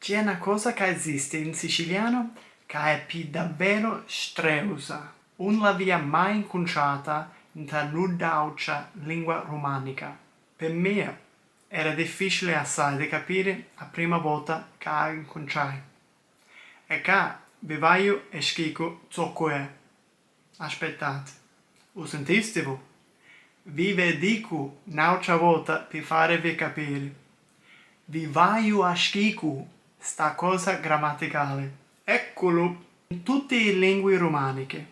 C'è una cosa che esiste in siciliano che è più davvero streusa. Non l'aveva mai incontrata in null'altra lingua romanica. Per me era difficile assai di capire la prima volta che la incontrai. E che vivaio e schico zocco è. Aspettate, lo sentiste voi? Vi dico un'altra volta per farvi capire. Vivaio a schico sta cosa grammaticale. Eccolo in tutte le lingue romaniche.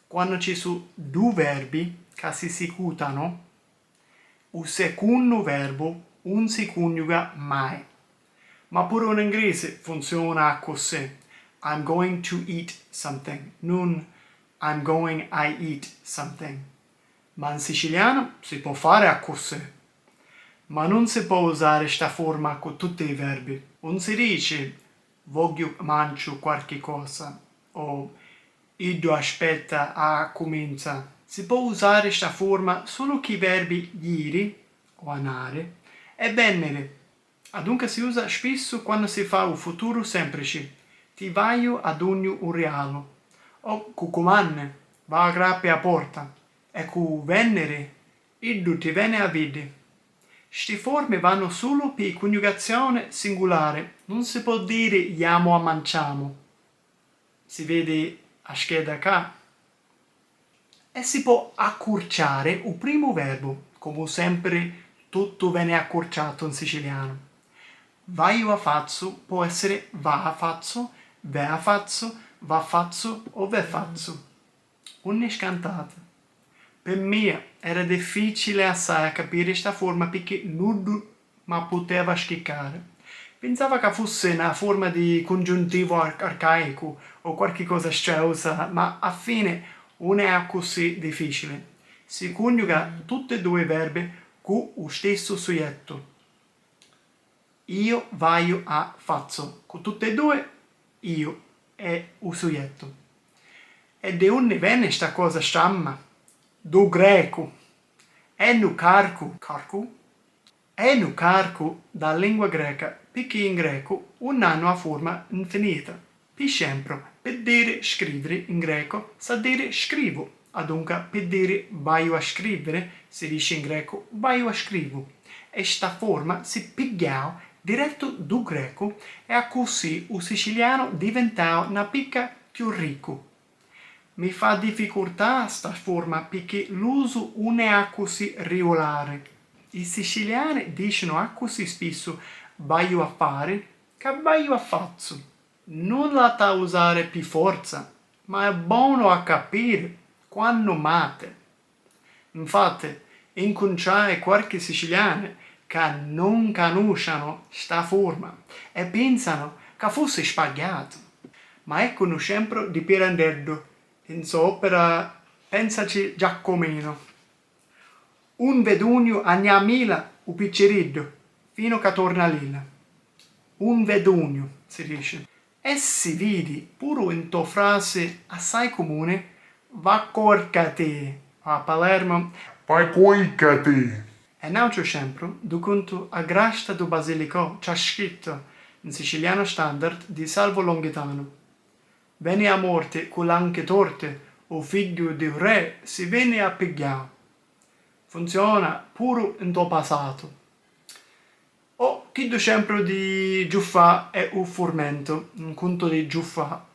Quando ci sono due verbi che si esecutano, il secondo verbo non si coniuga mai. Ma pure in inglese funziona così. I'm going to eat something, non I'm going I eat something. Ma in siciliano si può fare così. Ma non si può usare questa forma con tutti i verbi. Non si dice voglio mangio qualche cosa o io aspetta a comincia. Si può usare questa forma solo con i verbi ieri o andare e venire. Dunque si usa spesso quando si fa un futuro semplice. Ti vaio ad ogni un regalo. O cu comanne, va a grappe a porta. E cu venere, iddu ti venne a vide. Sti forme vanno solo per coniugazione singolare. Non si può dire iamo a manciamo. Si vede a scheda qua. E si può accorciare il primo verbo, come sempre tutto viene accorciato in siciliano. Vai a fazzo può essere va a fazzo, ve a fazzo, va a fazzo o ve fazzo. Ogni scantata. Per me era difficile assai capire questa forma perché nulla mi poteva schiccare. Pensavo che fosse una forma di congiuntivo arcaico o qualche cosa streusa, ma alla fine non è così difficile. Si coniuga tutti e due i verbi con lo stesso soggetto. Io vaio a fazzo. Con tutte e due io è il soggetto. E di onde viene questa cosa strana? Do greco. È no carco. Carco? È no carco da lingua greca, perché in greco non hanno a forma infinita. Per esempio, per dire scrivere in greco sa dire scrivo. Dunque, per dire vaio a scrivere, si dice in greco vaio a scrivo. E sta forma si pigliò diretto do greco e così il siciliano diventò una picca più ricco. Mi fa difficoltà sta forma perché l'uso non è così regolare. I siciliani dicono così spesso vaio a fare che vaio a fazzo. Non la da usare per forza, ma è buono a capire quando mate. Infatti, incontrai qualche siciliano che non conoscono sta forma e pensano che fosse sbagliato. Ma ecco sempre di Pirandello in sua opera Pensaci Giacomino. Un vedugno a mila u picceriddo fino che torna lilla. Un vedugno, si dice. E si vede pure in to frase assai comune va corcate a Palermo Vai coicati. e un altro esempio do conto a grasta do Basilicò c'è scritto in siciliano standard di Salvo Longhitano. Venne a morte con l'anche torte, o figlio di un re si venne a pigliare. Funziona pure in tuo passato. O chi do sempre di Giuffà è un formento, un conto di Giuffà.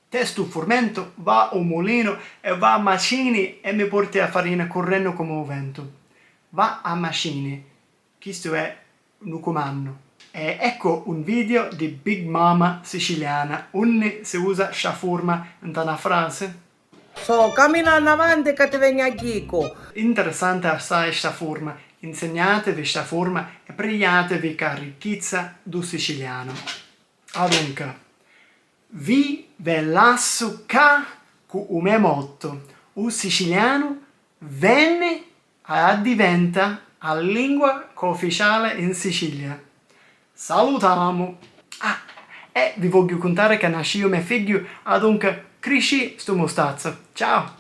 Testo un formento, va a un mulino e va a macini e mi porta a farina correndo come un vento. Va a macini, questo è un comando. E ecco un video di Big Mama siciliana, onde si usa questa forma in una frase. So, cammina avanti che ti venga a chico. Interessante assai questa forma, insegnatevi questa forma e pregnatevi che ricchezza do siciliano. Adunque, vi ve lasso ca con un mio motto, il siciliano venne a diventa la lingua ufficiale in Sicilia. Salutiamo! E vi voglio contare che nasce mio figlio, dunque cresci sto mostazzo. Ciao!